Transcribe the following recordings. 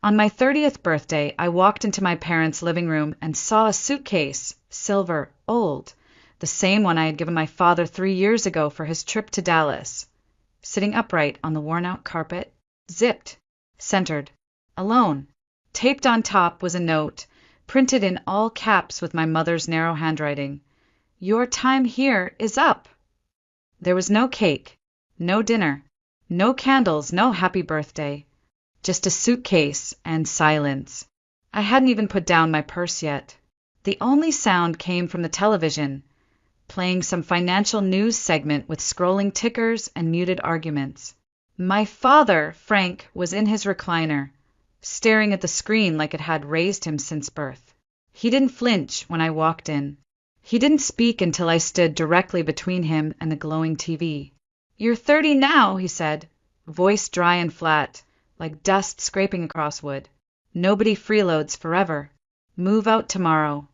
On my 30th birthday, I walked into my parents' living room and saw a suitcase, silver, old, the same one I had given my father 3 years ago for his trip to Dallas, sitting upright on the worn-out carpet, zipped, centered, alone. Taped on top was a note, printed in all caps with my mother's narrow handwriting. "Your time here is up." There was no cake, no dinner, no candles, no happy birthday. Just a suitcase and silence. I hadn't even put down my purse yet. The only sound came from the television, playing some financial news segment with scrolling tickers and muted arguments. My father, Frank, was in his recliner, staring at the screen like it had raised him since birth. He didn't flinch when I walked in. He didn't speak until I stood directly between him and the glowing TV. "You're 30 now," he said, voice dry and flat, like dust scraping across wood. "Nobody freeloads forever. Move out tomorrow."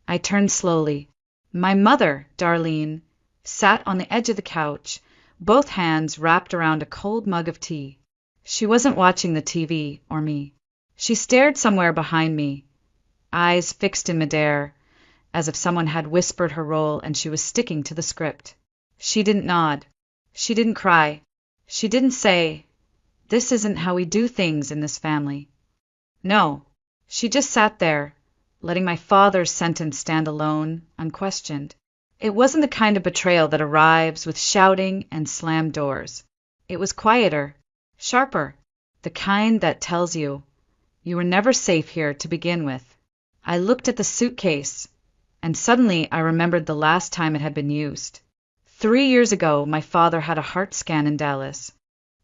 I turned slowly. My mother, Darlene, sat on the edge of the couch, both hands wrapped around a cold mug of tea. She wasn't watching the TV or me. She stared somewhere behind me, eyes fixed in midair, as if someone had whispered her role and she was sticking to the script. She didn't nod. She didn't cry. She didn't say, "This isn't how we do things in this family." No, she just sat there, letting my father's sentence stand alone, unquestioned. It wasn't the kind of betrayal that arrives with shouting and slammed doors. It was quieter, sharper, the kind that tells you, you were never safe here to begin with. I looked at the suitcase, and suddenly I remembered the last time it had been used. 3 years ago, my father had a heart scan in Dallas.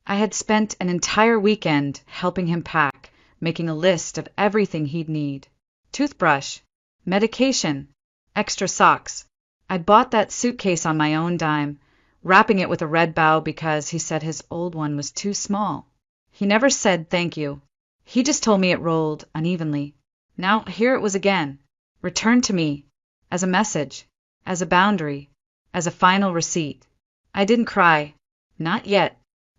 I had spent an entire weekend helping him pack, making a list of everything he'd need. Toothbrush, medication, extra socks. I bought that suitcase on my own dime, wrapping it with a red bow because he said his old one was too small. He never said thank you. He just told me it rolled unevenly. Now here it was again, returned to me, as a message, as a boundary, as a final receipt. I didn't cry. Not yet.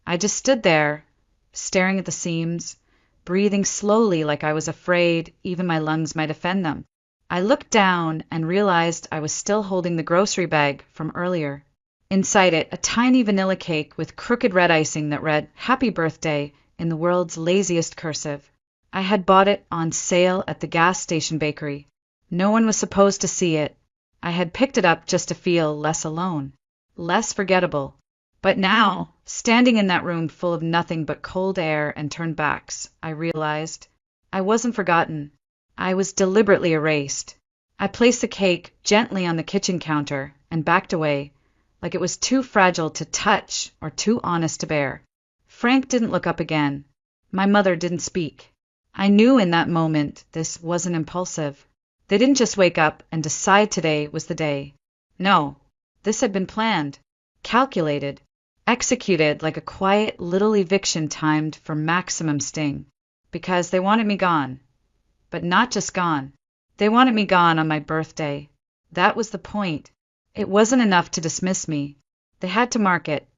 I just stood there, staring at the seams, breathing slowly like I was afraid even my lungs might offend them. I looked down and realized I was still holding the grocery bag from earlier. Inside it, a tiny vanilla cake with crooked red icing that read, "Happy Birthday," in the world's laziest cursive. I had bought it on sale at the gas station bakery. No one was supposed to see it. I had picked it up just to feel less alone, less forgettable. But now, standing in that room full of nothing but cold air and turned backs, I realized I wasn't forgotten. I was deliberately erased. I placed the cake gently on the kitchen counter and backed away, like it was too fragile to touch or too honest to bear. Frank didn't look up again. My mother didn't speak. I knew in that moment this wasn't impulsive. They didn't just wake up and decide today was the day. No, this had been planned, calculated, executed like a quiet little eviction timed for maximum sting. Because they wanted me gone. But not just gone. They wanted me gone on my birthday. That was the point. It wasn't enough to dismiss me. They had to mark it,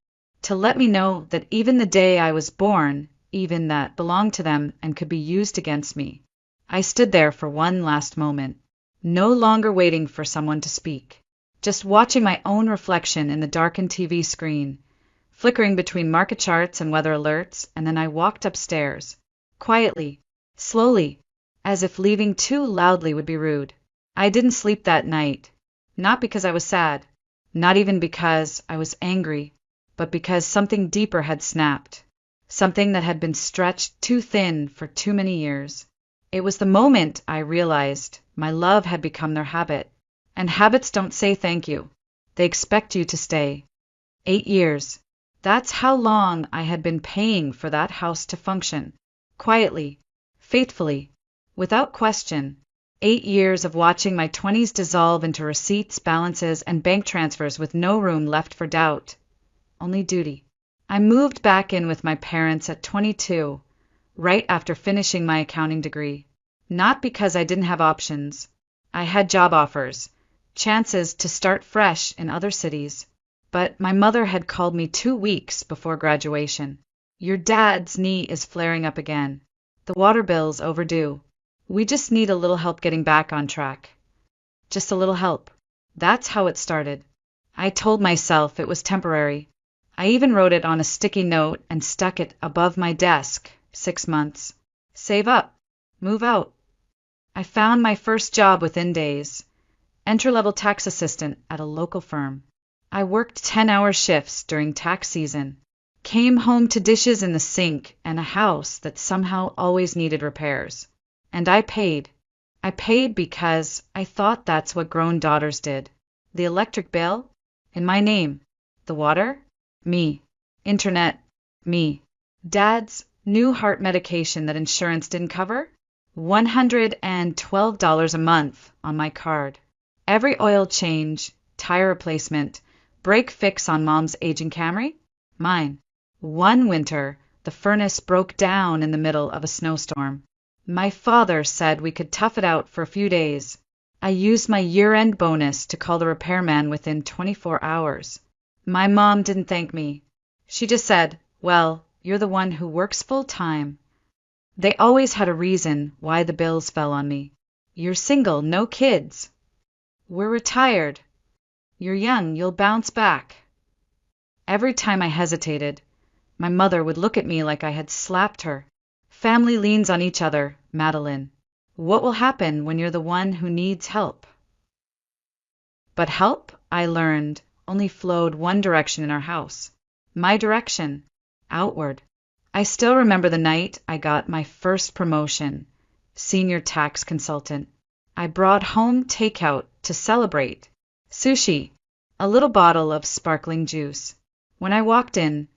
to let me know that even the day I was born, even that belonged to them and could be used against me. I stood there for one last moment, no longer waiting for someone to speak, just watching my own reflection in the darkened TV screen, flickering between market charts and weather alerts, and then I walked upstairs, quietly, slowly, as if leaving too loudly would be rude. I didn't sleep that night, not because I was sad, not even because I was angry, but because something deeper had snapped, something that had been stretched too thin for too many years. It was the moment I realized my love had become their habit, and habits don't say thank you. They expect you to stay. 8 years. That's how long I had been paying for that house to function, quietly, faithfully, without question. 8 years of watching my 20s dissolve into receipts, balances, and bank transfers with no room left for doubt. Only duty. I moved back in with my parents at 22, right after finishing my accounting degree. Not because I didn't have options. I had job offers, chances to start fresh in other cities. But my mother had called me 2 weeks before graduation. "Your dad's knee is flaring up again. The water bill's overdue. We just need a little help getting back on track. Just a little help. That's how it started. I told myself it was temporary. I even wrote it on a sticky note and stuck it above my desk. 6 months. Save up. Move out. I found my first job within days. Entry-level tax assistant at a local firm. I worked 10-hour shifts during tax season. Came home to dishes in the sink and a house that somehow always needed repairs. And I paid. I paid because I thought that's what grown daughters did. The electric bill? In my name. The water? Me. Internet? Me. Dad's new heart medication that insurance didn't cover? $112 a month on my card. Every oil change, tire replacement, brake fix on Mom's aging Camry? Mine. One winter, the furnace broke down in the middle of a snowstorm. My father said we could tough it out for a few days. I used my year-end bonus to call the repairman within 24 hours. My mom didn't thank me. She just said, "Well, you're the one who works full-time." They always had a reason why the bills fell on me. "You're single, no kids." "We're retired." "You're young, you'll bounce back." Every time I hesitated, my mother would look at me like I had slapped her. Family leans on each other, Madeline. What will happen when you're the one who needs help? But help, I learned, only flowed one direction in our house. My direction. Outward. I still remember the night I got my first promotion. Senior tax consultant. I brought home takeout to celebrate. Sushi. A little bottle of sparkling juice. When I walked in,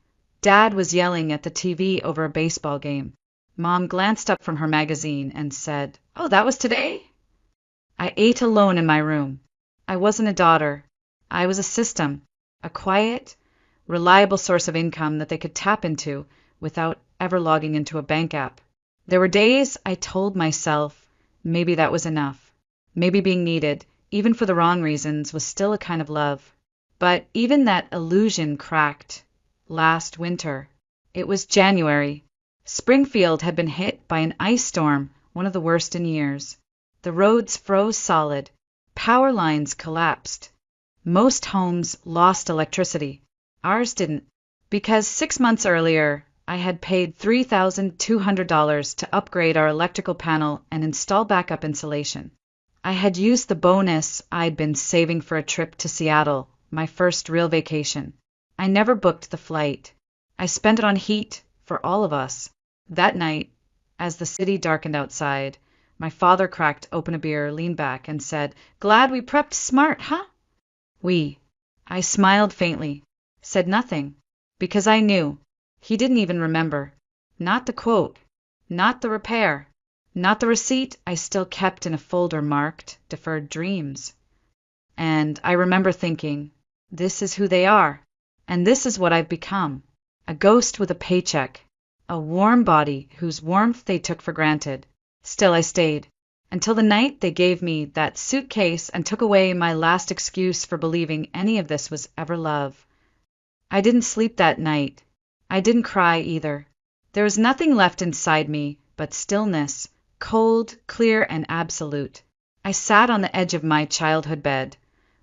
Dad was yelling at the TV over a baseball game. Mom glanced up from her magazine and said, "Oh, that was today?" I ate alone in my room. I wasn't a daughter. I was a system, a quiet, reliable source of income that they could tap into without ever logging into a bank app. There were days I told myself maybe that was enough. Maybe being needed, even for the wrong reasons, was still a kind of love. But even that illusion cracked. Last winter. It was January. Springfield had been hit by an ice storm, one of the worst in years. The roads froze solid. Power lines collapsed. Most homes lost electricity. Ours didn't. Because 6 months earlier, I had paid $3,200 to upgrade our electrical panel and install backup insulation. I had used the bonus I'd been saving for a trip to Seattle, my first real vacation. I never booked the flight. I spent it on heat for all of us. That night, as the city darkened outside, my father cracked open a beer, leaned back, and said, "Glad we prepped smart, huh?" We. I smiled faintly, said nothing, because I knew. He didn't even remember. Not the quote, not the repair, not the receipt I still kept in a folder marked Deferred Dreams. And I remember thinking, this is who they are. And this is what I've become. A ghost with a paycheck. A warm body whose warmth they took for granted. Still I stayed. Until the night they gave me that suitcase and took away my last excuse for believing any of this was ever love. I didn't sleep that night. I didn't cry either. There was nothing left inside me but stillness, cold, clear, and absolute. I sat on the edge of my childhood bed.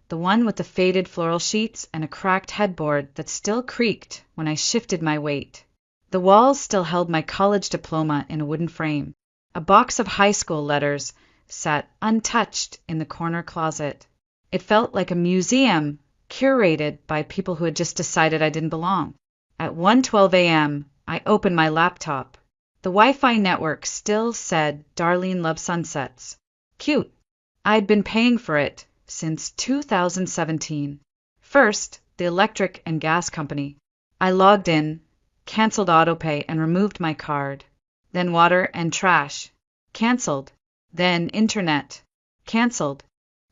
The one with the faded floral sheets and a cracked headboard that still creaked when I shifted my weight. The walls still held my college diploma in a wooden frame. A box of high school letters sat untouched in the corner closet. It felt like a museum curated by people who had just decided I didn't belong. At 1:12 a.m., I opened my laptop. The Wi-Fi network still said Darlene Loves Sunsets. Cute. I'd been paying for it since 2017. First, the electric and gas company. I logged in, canceled autopay, and removed my card. Then water and trash. Canceled. Then internet. Canceled.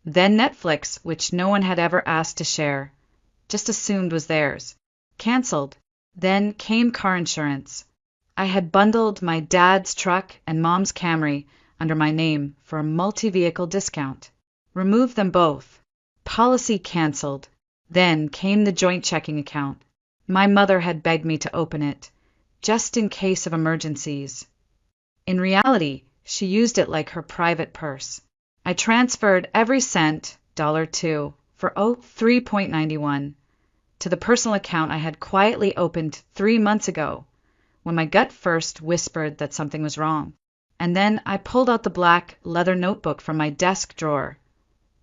Then Netflix, which no one had ever asked to share. Just assumed was theirs. Canceled. Then came car insurance. I had bundled my dad's truck and mom's Camry under my name for a multi-vehicle discount. Removed them both. Policy canceled. Then came the joint checking account. My mother had begged me to open it, just in case of emergencies. In reality, she used it like her private purse. I transferred every cent, $2, for 3.91, to the personal account I had quietly opened 3 months ago, when my gut first whispered that something was wrong. And then I pulled out the black leather notebook from my desk drawer,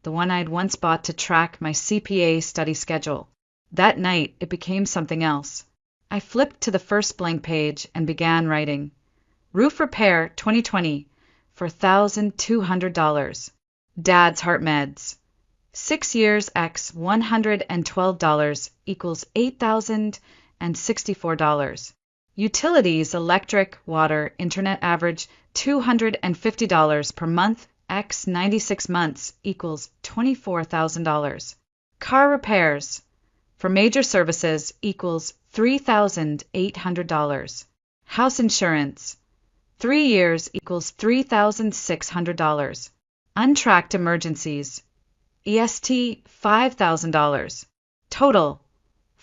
the one I'd once bought to track my CPA study schedule. That night, it became something else. I flipped to the first blank page and began writing, Roof repair 2020 for $1,200. Dad's heart meds. 6 years x $112 equals $8,064. Utilities, electric, water, internet average $250 per month x 96 months equals $24,000. Car repairs for major services equals $3,800. House insurance 3 years equals $3,600. Untracked emergencies EST $5,000. Total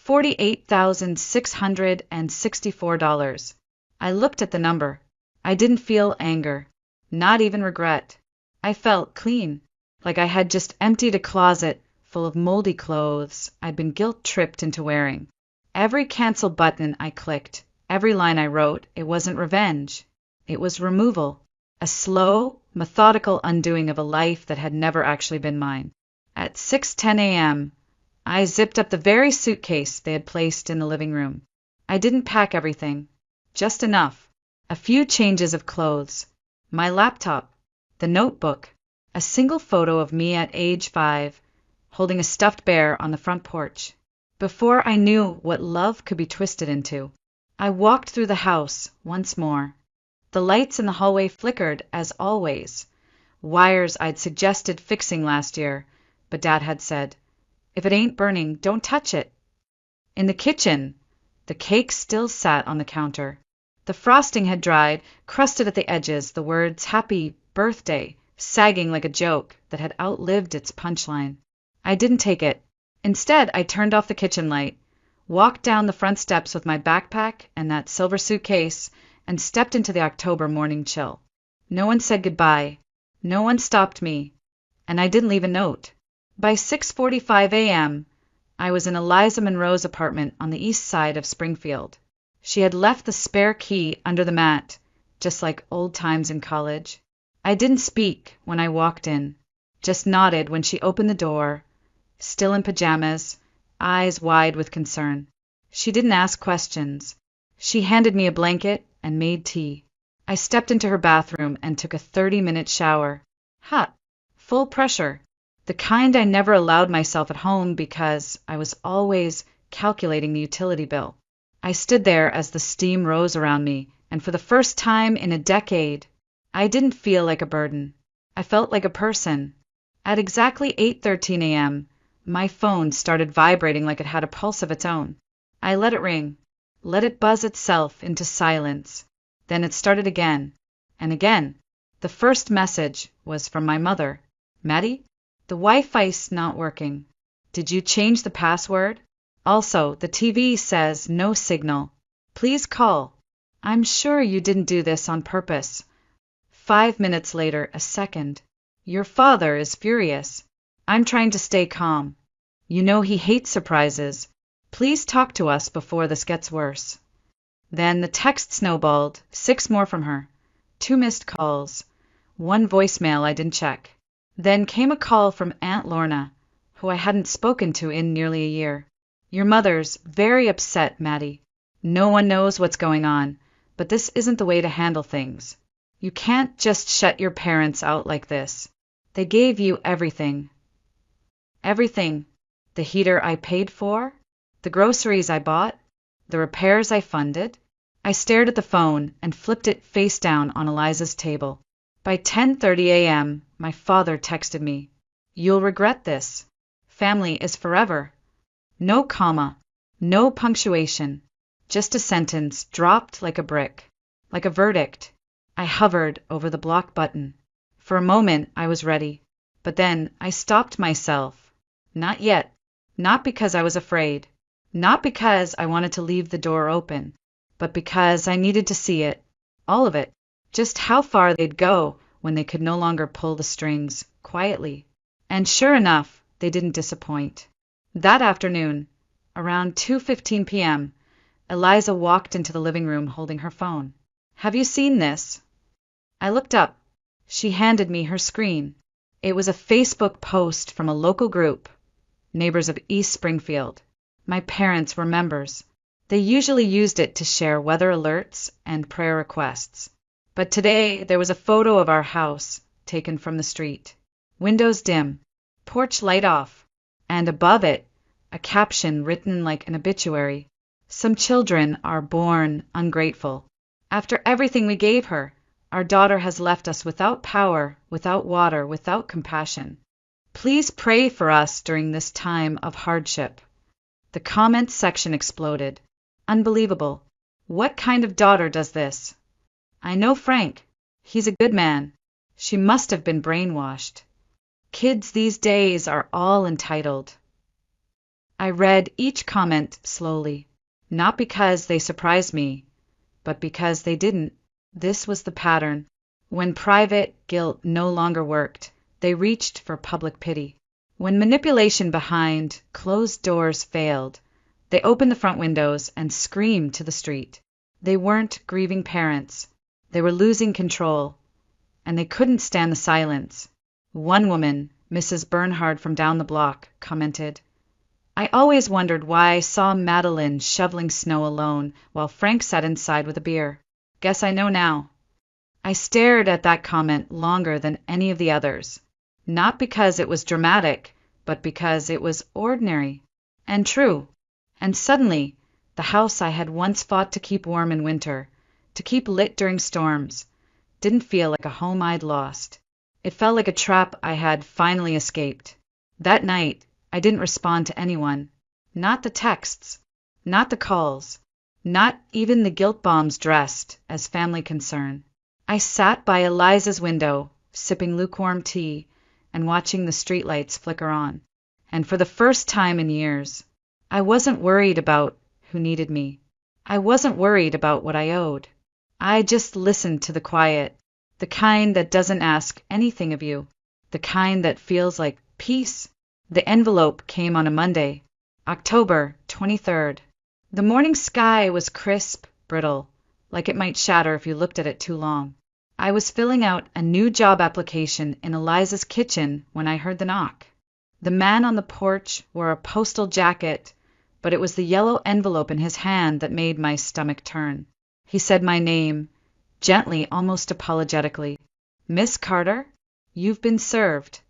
$48,664. I looked at the number. I didn't feel anger, not even regret. I felt clean, like I had just emptied a closet full of moldy clothes I'd been guilt-tripped into wearing. Every cancel button I clicked, every line I wrote, it wasn't revenge. It was removal, a slow, methodical undoing of a life that had never actually been mine. At 6:10 a.m., I zipped up the very suitcase they had placed in the living room. I didn't pack everything, just enough. A few changes of clothes, my laptop, the notebook, a single photo of me at age 5, holding a stuffed bear on the front porch. Before I knew what love could be twisted into, I walked through the house once more. The lights in the hallway flickered as always. Wires I'd suggested fixing last year, but Dad had said, if it ain't burning, don't touch it. In the kitchen, the cake still sat on the counter. The frosting had dried, crusted at the edges, the words Happy Birthday sagging like a joke that had outlived its punchline. I didn't take it. Instead, I turned off the kitchen light, walked down the front steps with my backpack and that silver suitcase, and stepped into the October morning chill. No one said goodbye. No one stopped me. And I didn't leave a note. By 6:45 a.m., I was in Eliza Monroe's apartment on the east side of Springfield. She had left the spare key under the mat, just like old times in college. I didn't speak when I walked in, just nodded when she opened the door, still in pajamas, eyes wide with concern. She didn't ask questions. She handed me a blanket and made tea. I stepped into her bathroom and took a 30-minute shower. Hot, full pressure, the kind I never allowed myself at home because I was always calculating the utility bill. I stood there as the steam rose around me, and for the first time in a decade, I didn't feel like a burden. I felt like a person. At exactly 8:13 a.m., my phone started vibrating like it had a pulse of its own. I let it ring, let it buzz itself into silence. Then it started again, and again. The first message was from my mother. Maddie, the Wi-Fi's not working. Did you change the password? Also, the TV says no signal. Please call. I'm sure you didn't do this on purpose. 5 minutes later, a second. Your father is furious. I'm trying to stay calm. You know he hates surprises. Please talk to us before this gets worse. Then the text snowballed, 6 more from her. 2 missed calls. 1 voicemail I didn't check. Then came a call from Aunt Lorna, who I hadn't spoken to in nearly a year. Your mother's very upset, Maddie. No one knows what's going on, but this isn't the way to handle things. You can't just shut your parents out like this. They gave you everything. Everything. The heater I paid for, the groceries I bought, the repairs I funded. I stared at the phone and flipped it face down on Eliza's table. By 10:30 a.m., my father texted me. You'll regret this. Family is forever. No comma, no punctuation, just a sentence dropped like a brick, like a verdict. I hovered over the block button. For a moment, I was ready, but then I stopped myself. Not yet. Not because I was afraid. Not because I wanted to leave the door open, but because I needed to see it, all of it. just how far they'd go when they could no longer pull the strings quietly. And sure enough, they didn't disappoint. That afternoon, around 2:15 p.m., Eliza walked into the living room holding her phone. "Have you seen this?" I looked up. She handed me her screen. It was a Facebook post from a local group, Neighbors of East Springfield. My parents were members. They usually used it to share weather alerts and prayer requests. But today there was a photo of our house taken from the street. Windows dim, porch light off, and above it, a caption written like an obituary. "Some children are born ungrateful. After everything we gave her, our daughter has left us without power, without water, without compassion. Please pray for us during this time of hardship." The comments section exploded. Unbelievable. What kind of daughter does this? I know Frank. He's a good man. She must have been brainwashed. Kids these days are all entitled. I read each comment slowly, not because they surprised me, but because they didn't. This was the pattern. When private guilt no longer worked, they reached for public pity. When manipulation behind closed doors failed, they opened the front windows and screamed to the street. They weren't grieving parents. They were losing control, and they couldn't stand the silence. One woman, Mrs. Bernhard from down the block, commented, "I always wondered why I saw Madeline shoveling snow alone while Frank sat inside with a beer. Guess I know now." I stared at that comment longer than any of the others, not because it was dramatic, but because it was ordinary and true. And suddenly, the house I had once fought to keep warm in winter, to keep lit during storms, didn't feel like a home I'd lost. It felt like a trap I had finally escaped. That night, I didn't respond to anyone. Not the texts, not the calls, not even the guilt bombs dressed as family concern. I sat by Eliza's window, sipping lukewarm tea and watching the streetlights flicker on. And for the first time in years, I wasn't worried about who needed me. I wasn't worried about what I owed. I just listened to the quiet, the kind that doesn't ask anything of you, the kind that feels like peace. The envelope came on a Monday, October 23rd. The morning sky was crisp, brittle, like it might shatter if you looked at it too long. I was filling out a new job application in Eliza's kitchen when I heard the knock. The man on the porch wore a postal jacket, but it was the yellow envelope in his hand that made my stomach turn. He said my name, gently, almost apologetically. "Miss Carter, you've been served."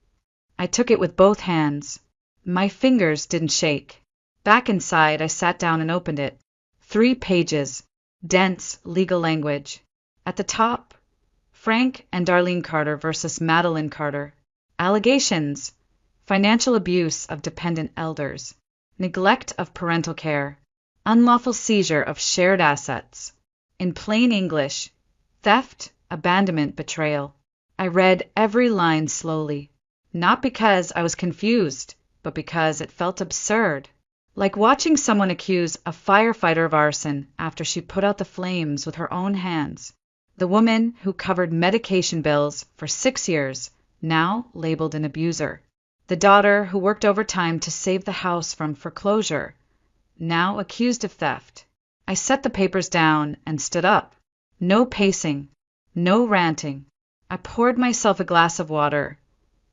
I took it with both hands. My fingers didn't shake. Back inside, I sat down and opened it. 3 pages, dense legal language. At the top, Frank and Darlene Carter versus Madeline Carter. Allegations: financial abuse of dependent elders, neglect of parental care, unlawful seizure of shared assets. In plain English, theft, abandonment, betrayal. I read every line slowly, not because I was confused, but because it felt absurd. Like watching someone accuse a firefighter of arson after she put out the flames with her own hands. The woman who covered medication bills for 6 years, now labeled an abuser. The daughter who worked overtime to save the house from foreclosure, now accused of theft. I set the papers down and stood up. No pacing, no ranting. I poured myself a glass of water,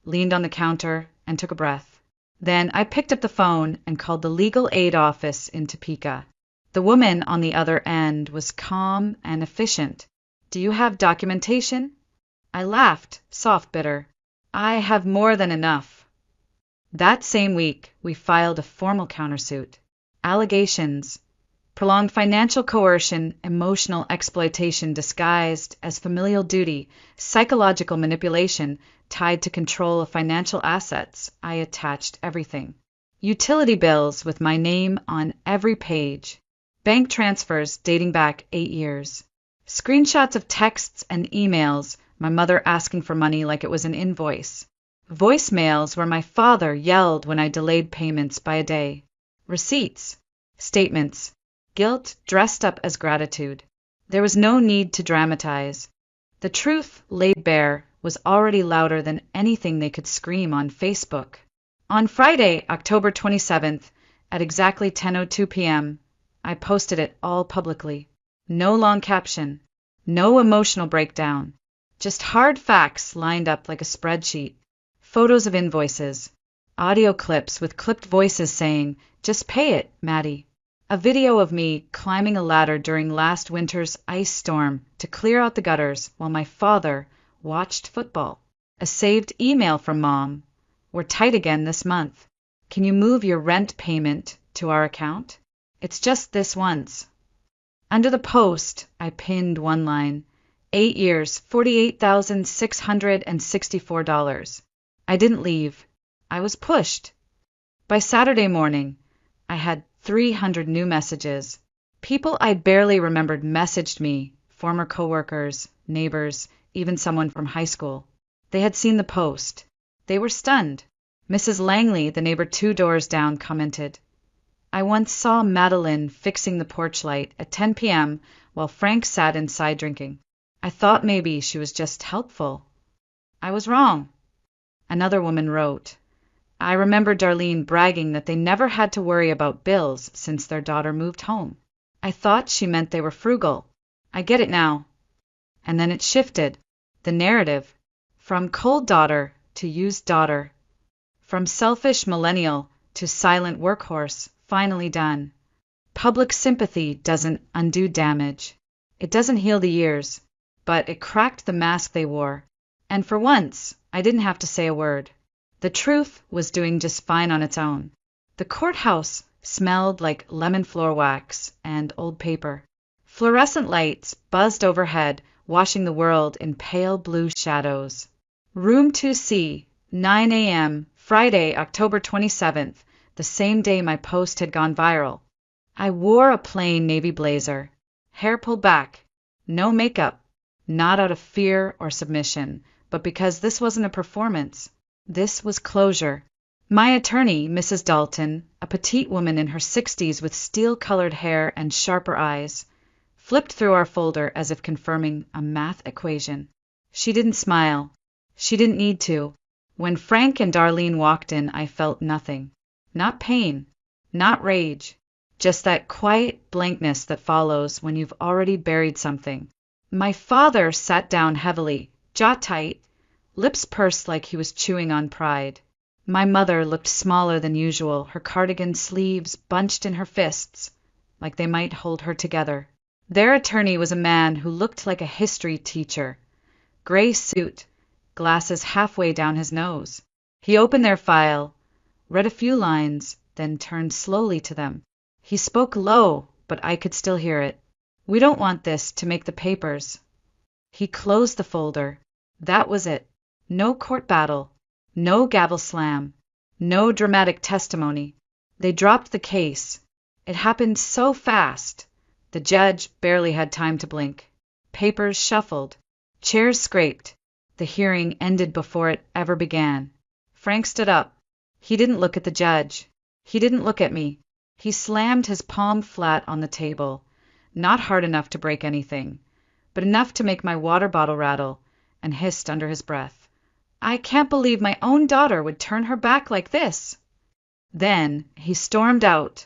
leaned on the counter, and took a breath. Then I picked up the phone and called the legal aid office in Topeka. The woman on the other end was calm and efficient. "Do you have documentation?" I laughed, soft, bitter. "I have more than enough." That same week, we filed a formal countersuit. Allegations: prolonged financial coercion, emotional exploitation disguised as familial duty, psychological manipulation tied to control of financial assets. I attached everything. Utility bills with my name on every page. Bank transfers dating back 8 years. Screenshots of texts and emails, my mother asking for money like it was an invoice. Voicemails where my father yelled when I delayed payments by a day. Receipts. Statements. Guilt dressed up as gratitude. There was no need to dramatize. The truth, laid bare, was already louder than anything they could scream on Facebook. On Friday, October 27th, at exactly 10:02 p.m., I posted it all publicly. No long caption, no emotional breakdown, just hard facts lined up like a spreadsheet. Photos of invoices, audio clips with clipped voices saying, "Just pay it, Maddie." A video of me climbing a ladder during last winter's ice storm to clear out the gutters while my father watched football. A saved email from Mom. "We're tight again this month. Can you move your rent payment to our account? It's just this once." Under the post, I pinned one line, 8 years, $48,664. I didn't leave. I was pushed. By Saturday morning, I had 300 new messages. People I barely remembered messaged me, former coworkers, neighbors, even someone from high school. They had seen the post. They were stunned. Mrs. Langley, the neighbor 2 doors down, commented, "I once saw Madeline fixing the porch light at 10 p.m. while Frank sat inside drinking. I thought maybe she was just helpful." I was wrong. Another woman wrote, "I remember Darlene bragging that they never had to worry about bills since their daughter moved home. I thought she meant they were frugal. I get it now." And then it shifted, the narrative, from cold daughter to used daughter, from selfish millennial to silent workhorse, finally done. Public sympathy doesn't undo damage. It doesn't heal the years, but it cracked the mask they wore. And for once, I didn't have to say a word. The truth was doing just fine on its own. The courthouse smelled like lemon floor wax and old paper. Fluorescent lights buzzed overhead, washing the world in pale blue shadows. Room 2C, 9 a.m., Friday, October 27th, the same day my post had gone viral. I wore a plain navy blazer, hair pulled back, no makeup, not out of fear or submission, but because this wasn't a performance. This was closure. My attorney, Mrs. Dalton, a petite woman in her 60s with steel-colored hair and sharper eyes, flipped through our folder as if confirming a math equation. She didn't smile. She didn't need to. When Frank and Darlene walked in, I felt nothing. Not pain, not rage, just that quiet blankness that follows when you've already buried something. My father sat down heavily, jaw tight, lips pursed like he was chewing on pride. My mother looked smaller than usual, her cardigan sleeves bunched in her fists, like they might hold her together. Their attorney was a man who looked like a history teacher. Gray suit, glasses halfway down his nose. He opened their file, read a few lines, then turned slowly to them. He spoke low, but I could still hear it. "We don't want this to make the papers." He closed the folder. That was it. No court battle, no gavel slam, no dramatic testimony. They dropped the case. It happened so fast. The judge barely had time to blink. Papers shuffled. Chairs scraped. The hearing ended before it ever began. Frank stood up. He didn't look at the judge. He didn't look at me. He slammed his palm flat on the table, not hard enough to break anything, but enough to make my water bottle rattle, and hissed under his breath, "I can't believe my own daughter would turn her back like this." Then he stormed out,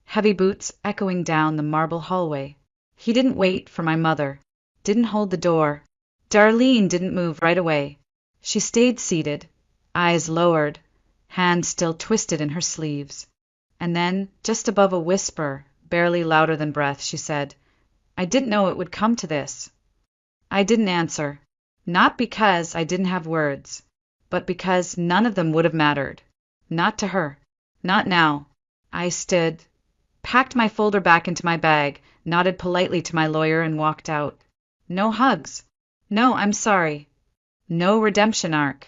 heavy boots echoing down the marble hallway. He didn't wait for my mother, didn't hold the door. Darlene didn't move right away. She stayed seated, eyes lowered, hands still twisted in her sleeves. And then, just above a whisper, barely louder than breath, she said, "I didn't know it would come to this." I didn't answer, not because I didn't have words, but because none of them would have mattered. Not to her. Not now. I stood, packed my folder back into my bag, nodded politely to my lawyer, and walked out. No hugs. No, I'm sorry. No redemption arc.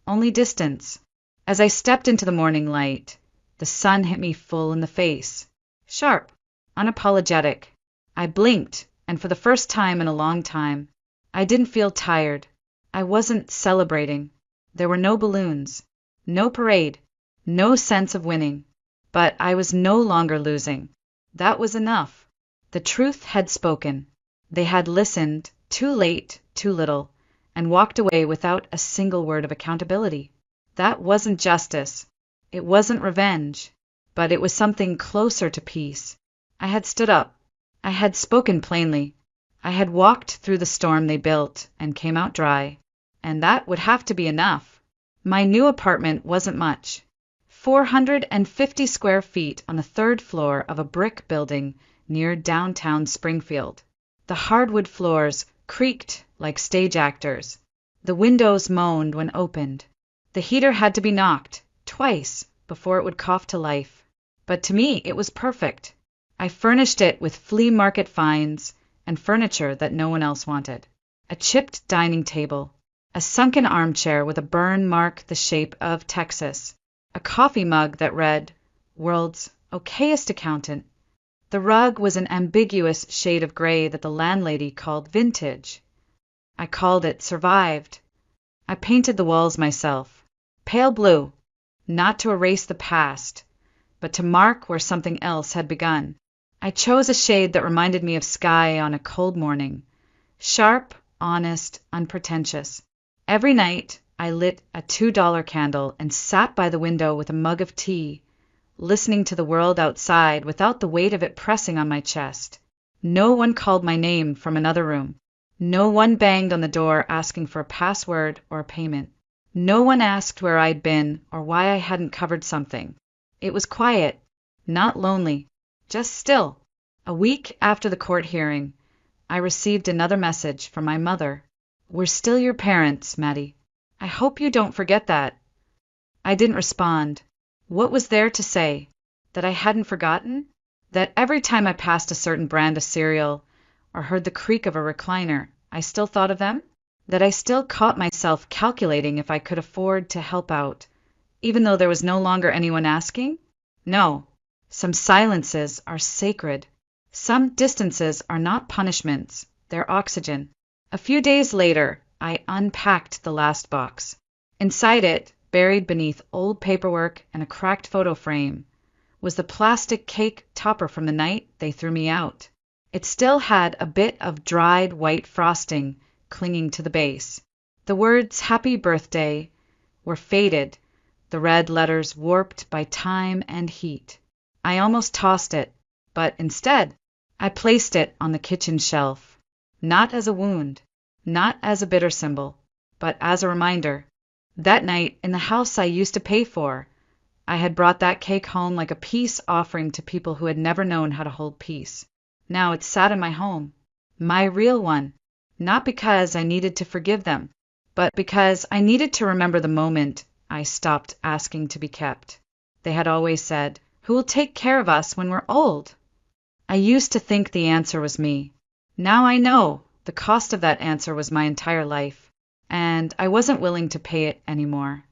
Only distance. As I stepped into the morning light, the sun hit me full in the face. Sharp. Unapologetic. I blinked, and for the first time in a long time, I didn't feel tired. I wasn't celebrating. There were no balloons, no parade, no sense of winning. But I was no longer losing. That was enough. The truth had spoken. They had listened, Too late, too little, and walked away without a single word of accountability. That wasn't justice. It wasn't revenge. But it was something closer to peace. I had stood up. I had spoken plainly. I had walked through the storm they built and came out dry. And that would have to be enough. My new apartment wasn't much. 450 square feet on the third floor of a brick building near downtown Springfield. The hardwood floors creaked like stage actors. The windows moaned when opened. The heater had to be knocked twice before it would cough to life. But to me, it was perfect. I furnished it with flea market finds and furniture that no one else wanted. A chipped dining table, a sunken armchair with a burn mark the shape of Texas, a coffee mug that read, "World's okayest accountant." The rug was an ambiguous shade of gray that the landlady called vintage. I called it survived. I painted the walls myself. Pale blue, not to erase the past, but to mark where something else had begun. I chose a shade that reminded me of sky on a cold morning. Sharp, honest, unpretentious. Every night I lit a $2 candle and sat by the window with a mug of tea, listening to the world outside without the weight of it pressing on my chest. No one called my name from another room. No one banged on the door asking for a password or a payment. No one asked where I'd been or why I hadn't covered something. It was quiet, not lonely, just still. A week after the court hearing, I received another message from my mother. "We're still your parents, Maddie. I hope you don't forget that." I didn't respond. What was there to say? That I hadn't forgotten? That every time I passed a certain brand of cereal or heard the creak of a recliner, I still thought of them? That I still caught myself calculating if I could afford to help out, even though there was no longer anyone asking? No. Some silences are sacred. Some distances are not punishments, they're oxygen. A few days later, I unpacked the last box. Inside it, buried beneath old paperwork and a cracked photo frame, was the plastic cake topper from the night they threw me out. It still had a bit of dried white frosting clinging to the base. The words "Happy Birthday" were faded, the red letters warped by time and heat. I almost tossed it, but instead, I placed it on the kitchen shelf, not as a wound, not as a bitter symbol, but as a reminder. That night, in the house I used to pay for, I had brought that cake home like a peace offering to people who had never known how to hold peace. Now it sat in my home, my real one, not because I needed to forgive them, but because I needed to remember the moment I stopped asking to be kept. They had always said, "Who will take care of us when we're old?" I used to think the answer was me. Now I know the cost of that answer was my entire life, and I wasn't willing to pay it anymore.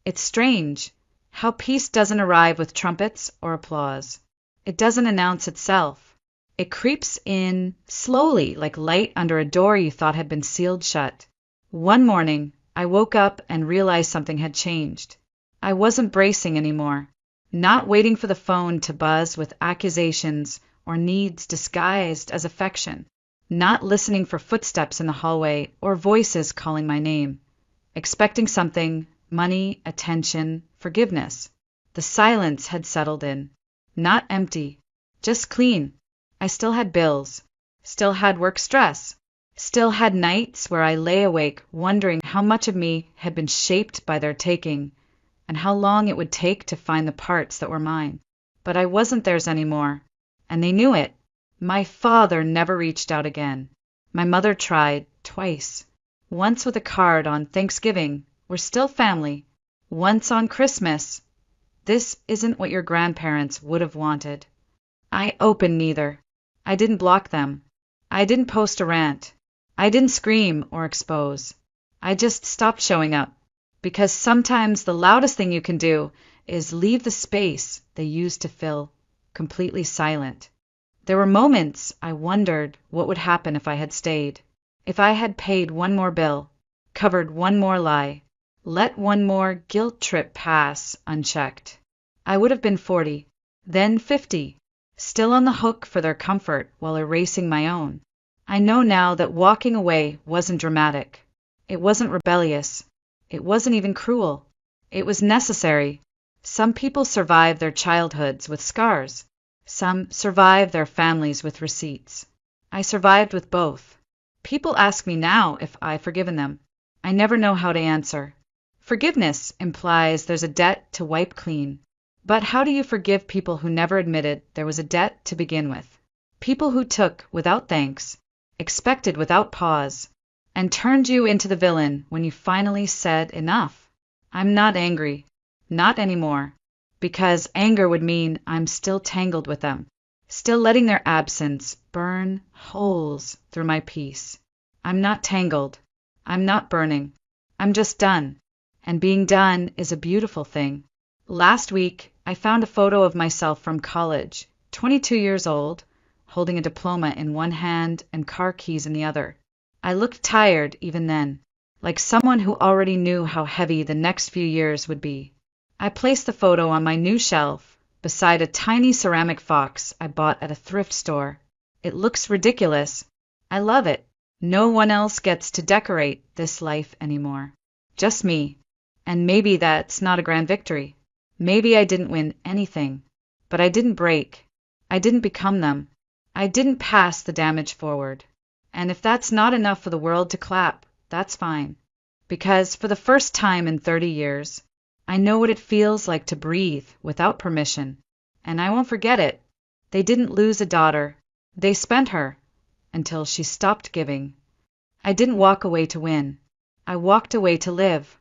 It's strange how peace doesn't arrive with trumpets or applause. It doesn't announce itself. It creeps in slowly like light under a door you thought had been sealed shut. One morning, I woke up and realized something had changed. I wasn't bracing anymore, not waiting for the phone to buzz with accusations or needs disguised as affection, not listening for footsteps in the hallway or voices calling my name, expecting something, money, attention, forgiveness. The silence had settled in, not empty, just clean. I still had bills, still had work stress, still had nights where I lay awake wondering how much of me had been shaped by their taking and how long it would take to find the parts that were mine. But I wasn't theirs anymore, and they knew it. My father never reached out again. My mother tried twice. Once with a card on Thanksgiving, "We're still family." Once on Christmas, "This isn't what your grandparents would have wanted." I opened neither. I didn't block them. I didn't post a rant. I didn't scream or expose. I just stopped showing up, because sometimes the loudest thing you can do is leave the space they used to fill completely silent. There were moments I wondered what would happen if I had stayed, if I had paid one more bill, covered one more lie, let one more guilt trip pass unchecked. I would have been 40, then 50, still on the hook for their comfort while erasing my own. I know now that walking away wasn't dramatic. It wasn't rebellious. It wasn't even cruel. It was necessary. Some people survive their childhoods with scars. Some survive their families with receipts. I survived with both. People ask me now if I've forgiven them. I never know how to answer. Forgiveness implies there's a debt to wipe clean. But how do you forgive people who never admitted there was a debt to begin with? People who took without thanks, expected without pause, and turned you into the villain when you finally said enough. I'm not angry. Not anymore. Because anger would mean I'm still tangled with them, still letting their absence burn holes through my peace. I'm not tangled. I'm not burning. I'm just done. And being done is a beautiful thing. Last week, I found a photo of myself from college, 22 years old, holding a diploma in one hand and car keys in the other. I looked tired even then, like someone who already knew how heavy the next few years would be. I placed the photo on my new shelf, beside a tiny ceramic fox I bought at a thrift store. It looks ridiculous. I love it. No one else gets to decorate this life anymore. Just me. And maybe that's not a grand victory. Maybe I didn't win anything. But I didn't break. I didn't become them. I didn't pass the damage forward. And if that's not enough for the world to clap, that's fine. Because for the first time in 30 years, I know what it feels like to breathe without permission. And I won't forget it. They didn't lose a daughter. They spent her until she stopped giving. I didn't walk away to win. I walked away to live.